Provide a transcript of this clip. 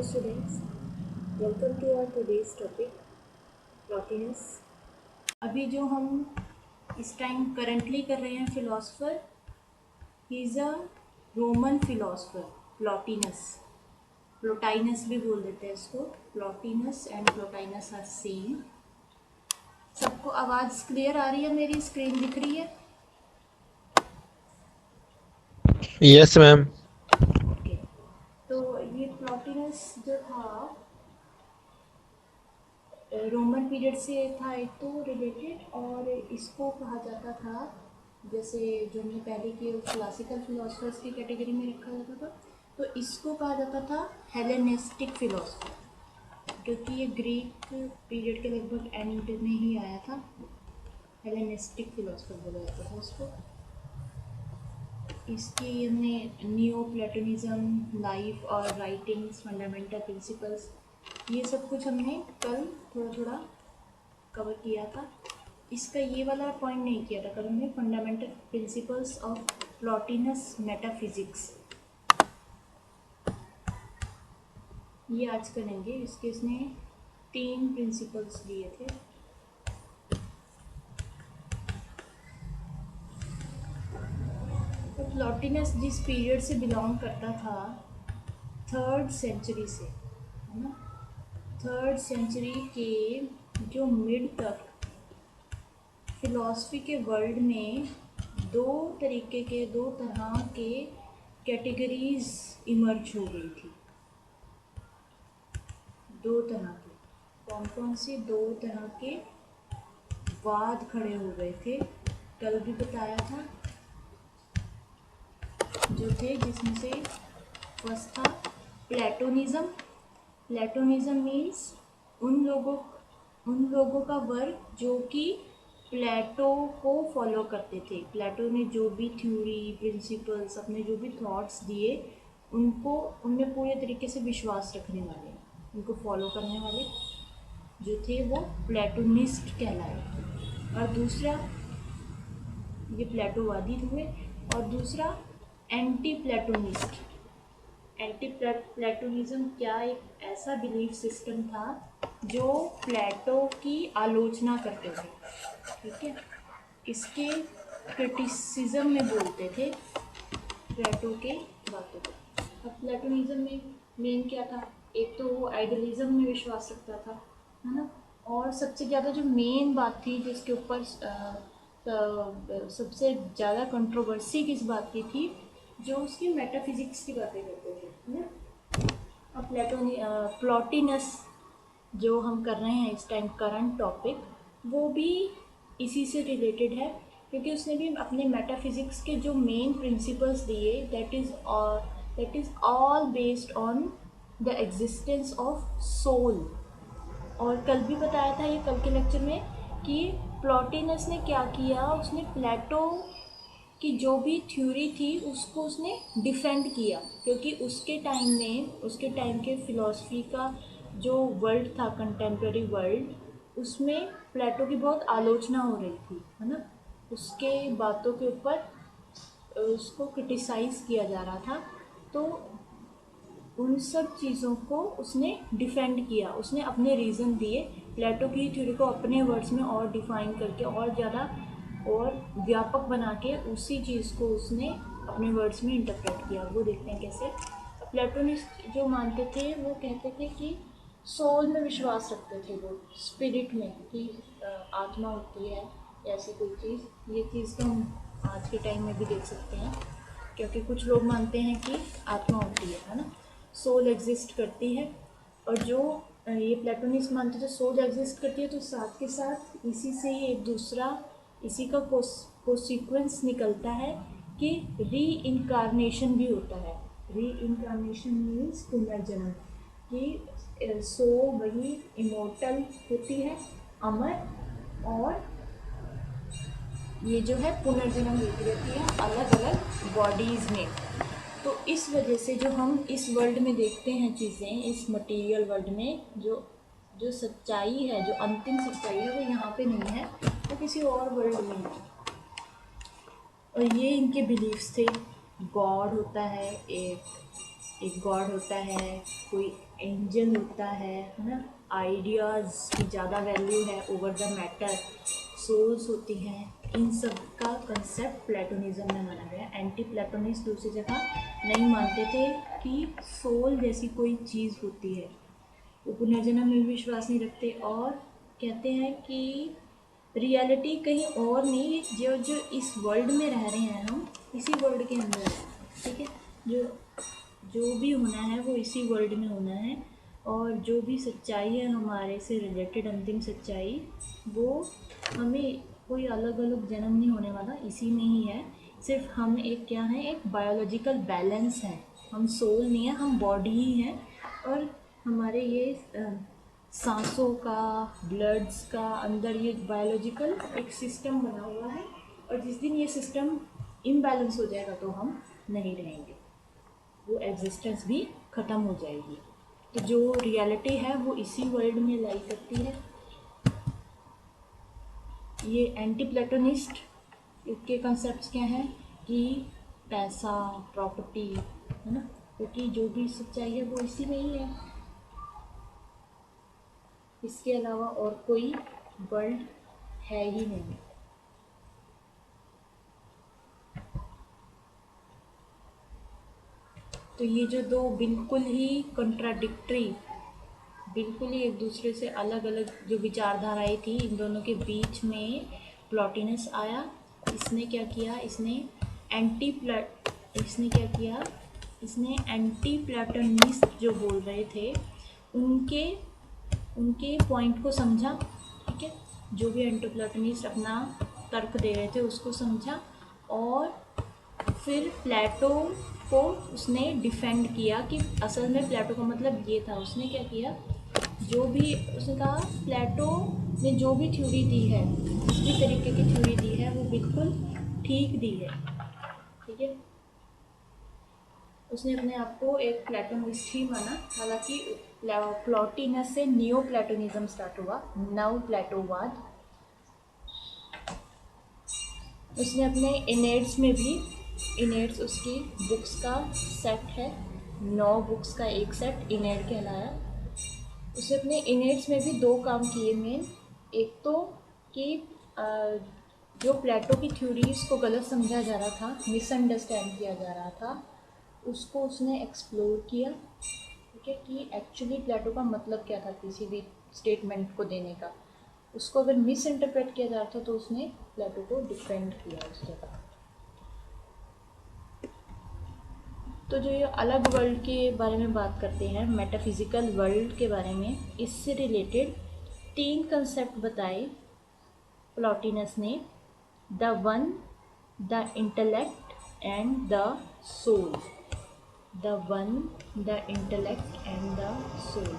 Hello students, welcome to our today's topic Plotinus। अभी जो हम इस टाइम करंटली कर रहे हैं philosopher, he is a Roman philosopher Plotinus. Plotinus भी बोल देते हैं इसको। Plotinus and Plotinus are same. सबको आवाज़ क्लियर आ रही है? मेरी स्क्रीन दिख रही है? Yes ma'am. ओके, तो ये प्लॉटिनस जो था रोमन पीरियड से था एक तो रिलेटेड, और इसको कहा जाता था, जैसे जो हमने पहले की क्लासिकल फिलोसफर्स की कैटेगरी में रखा जाता था, तो इसको कहा जाता था हेलेनिस्टिक फिलोसफर, क्योंकि ये ग्रीक पीरियड के लगभग एंड में ही आया था। हेलेनिस्टिक फिलोसफर बोला जाता था उसको। इसकी हमने नियो प्लेटोनिज्म, लाइफ और राइटिंग्स, फंडामेंटल प्रिंसिपल्स, ये सब कुछ हमने कल थोड़ा थोड़ा कवर किया था। इसका ये वाला पॉइंट नहीं किया था कल हमने, फंडामेंटल प्रिंसिपल्स ऑफ प्लॉटिनस मेटाफिजिक्स, ये आज करेंगे। इसने 3 प्रिंसिपल्स दिए थे। तो प्लॉटिनस जिस पीरियड से बिलोंग करता था, 3rd सेंचुरी से, है ना, 3rd सेंचुरी के जो मिड तक फिलॉसफी के वर्ल्ड में दो तरह के कैटेगरीज इमर्ज हो गई थी। 2 तरह के, कौन कौन सी 2 तरह के वाद खड़े हो गए थे, कल भी बताया था जो थे, जिसमें से फर्स्ट था प्लेटोनिज्म। प्लेटोनिज्म मीन्स उन लोगों का वर्ग जो कि प्लेटो को फॉलो करते थे। प्लेटो ने जो भी थ्योरी, प्रिंसिपल्स, अपने जो भी थॉट्स दिए, उनमें पूरे तरीके से विश्वास रखने वाले, उनको फॉलो करने वाले जो थे वो प्लेटोनिस्ट कहलाए। और दूसरा, ये प्लेटोवादी हुए। और दूसरा एंटी प्लेटोनिस्ट। एंटी प्लेटोनिज्म क्या, एक ऐसा बिलीफ सिस्टम था जो प्लेटो की आलोचना करते थे, ठीक है, इसके क्रिटिसिज्म में बोलते थे प्लेटो के बातों को। अब प्लेटोनिज्म में मेन क्या था, एक तो वो आइडियलिज्म में विश्वास रखता था, है ना, और सबसे ज़्यादा जो मेन बात थी जिसके ऊपर सबसे ज़्यादा कंट्रोवर्सी किस बात की थी, जो उसकी मेटाफिजिक्स की बातें करते थे, है ना। अब प्लॉटिनस जो हम कर रहे हैं इस टाइम करंट टॉपिक, वो भी इसी से रिलेटेड है, क्योंकि उसने भी अपने मेटाफिजिक्स के जो मेन प्रिंसिपल्स दिए, that is all based on the existence of soul. और कल भी बताया था, ये कल के लेक्चर में, कि प्लॉटिनस ने क्या किया, उसने प्लेटो कि जो भी थ्योरी थी उसको उसने डिफेंड किया, क्योंकि उसके टाइम के फिलॉसफी का जो वर्ल्ड था, कंटेम्प्रेरी वर्ल्ड, उसमें प्लेटो की बहुत आलोचना हो रही थी, है ना, उसके बातों के ऊपर उसको क्रिटिसाइज़ किया जा रहा था। तो उन सब चीज़ों को उसने डिफेंड किया, उसने अपने रीज़न दिए, प्लेटो की थ्योरी को अपने वर्ड्स में और डिफाइन करके और ज़्यादा और व्यापक बना के उसी चीज़ को उसने अपने वर्ड्स में इंटरप्रेट किया। वो देखते हैं कैसे। प्लेटोनिस्ट जो मानते थे वो कहते थे कि सोल में विश्वास रखते थे वो, स्पिरिट में, कि आत्मा होती है ऐसी कोई चीज़। ये चीज़ तो हम आज के टाइम में भी देख सकते हैं, क्योंकि कुछ लोग मानते हैं कि आत्मा होती है ना, सोल एग्जिस्ट करती है। और जो ये प्लेटोनिस्ट मानते थे सोल एग्जिस्ट करती है, तो साथ के साथ इसी से ही एक दूसरा, इसी का कोसिक्वेंस निकलता है कि री इनकारनेशन भी होता है। री इनकारनेशन मीन्स पुनर्जन्म, कि सो वही इमोर्टल होती है, अमर, और ये जो है पुनर्जन्म लेती रहती है अलग अलग बॉडीज़ में। तो इस वजह से जो हम इस वर्ल्ड में देखते हैं चीज़ें, इस मटेरियल वर्ल्ड में जो जो सच्चाई है, जो अंतिम सच्चाई है, वो यहाँ पे नहीं है, वो किसी और वर्ल्ड में है। और ये इनके बिलीफ्स थे। गॉड होता है एक, एक गॉड होता है, कोई एंजल होता है ना, आइडियाज़ की ज़्यादा वैल्यू है ओवर द मैटर, सोल्स होती हैं, इन सब का कंसेप्ट प्लेटोनिज्म में माना गया। एंटी प्लेटोनिस्ट दूसरी जगह नहीं मानते थे कि सोल जैसी कोई चीज़ होती है, वो पुनर्जन्म में भी विश्वास नहीं रखते और कहते हैं कि रियलिटी कहीं और नहीं, जो जो इस वर्ल्ड में रह रहे हैं हम इसी वर्ल्ड के अंदर है, ठीक है। जो जो भी होना है वो इसी वर्ल्ड में होना है, और जो भी सच्चाई है हमारे से रिलेटेड अंतिम सच्चाई, वो हमें कोई अलग अलग जन्म नहीं होने वाला, इसी में ही है। सिर्फ हम एक क्या है, एक बायोलॉजिकल बैलेंस है, हम सोल नहीं है, हम बॉडी ही हैं। और हमारे ये सांसों का, ब्लड्स का अंदर ये बायोलॉजिकल एक सिस्टम बना हुआ है, और जिस दिन ये सिस्टम इम्बैलेंस हो जाएगा तो हम नहीं रहेंगे, वो एग्जिस्टेंस भी ख़त्म हो जाएगी। तो जो रियलिटी है वो इसी वर्ल्ड में लाई करती है। ये एंटी प्लेटोनिस्ट के कंसेप्ट्स क्या हैं कि पैसा, प्रॉपर्टी, है ना, क्योंकि जो भी सच्चाई है वो इसी में ही है, इसके अलावा और कोई वर्ल्ड है ही नहीं। तो ये जो दो बिल्कुल ही कंट्राडिक्टरी, बिल्कुल ही एक दूसरे से अलग अलग जो विचारधाराएं थी, इन दोनों के बीच में प्लॉटिनस आया। इसने क्या किया, इसने एंटी प्लेटोनिस्ट जो बोल रहे थे उनके पॉइंट को समझा, ठीक है। जो भी एंटी प्लेटोनिस्ट अपना तर्क दे रहे थे उसको समझा, और फिर प्लेटो को उसने डिफेंड किया कि असल में प्लेटो का मतलब ये था। उसने क्या किया, जो भी उसने कहा, प्लेटो ने जो भी थ्योरी दी है, जिस भी तरीके की थ्योरी दी है वो बिल्कुल ठीक दी है, ठीक है। उसने अपने आप को एक प्लेटोनिस्ट ही माना, हालांकि प्लॉटिनस से नियो प्लेटोनिज्म स्टार्ट हुआ, नव प्लेटोवाद। उसने अपने इनेड्स में भी, इनेड्स उसकी बुक्स का सेट है, 9 बुक्स का एक सेट इनेड कहलाया। उसने अपने इनेड्स में भी 2 काम किए मेन। एक तो कि जो प्लेटो की थ्योरीज को गलत समझा जा रहा था, मिसअंडरस्टैंड किया जा रहा था, उसको उसने एक्सप्लोर किया, ठीक है, कि एक्चुअली प्लेटो का मतलब क्या था किसी भी स्टेटमेंट को देने का। उसको अगर मिस इंटरप्रेट किया जा रहा था तो उसने प्लेटो को डिफेंड किया उस जगह। तो जो ये अलग वर्ल्ड के बारे में बात करते हैं, मेटाफिजिकल वर्ल्ड के बारे में, इससे रिलेटेड 3 कंसेप्ट बताए प्लॉटिनस ने, the one, the intellect and the soul. The one, the intellect and the soul.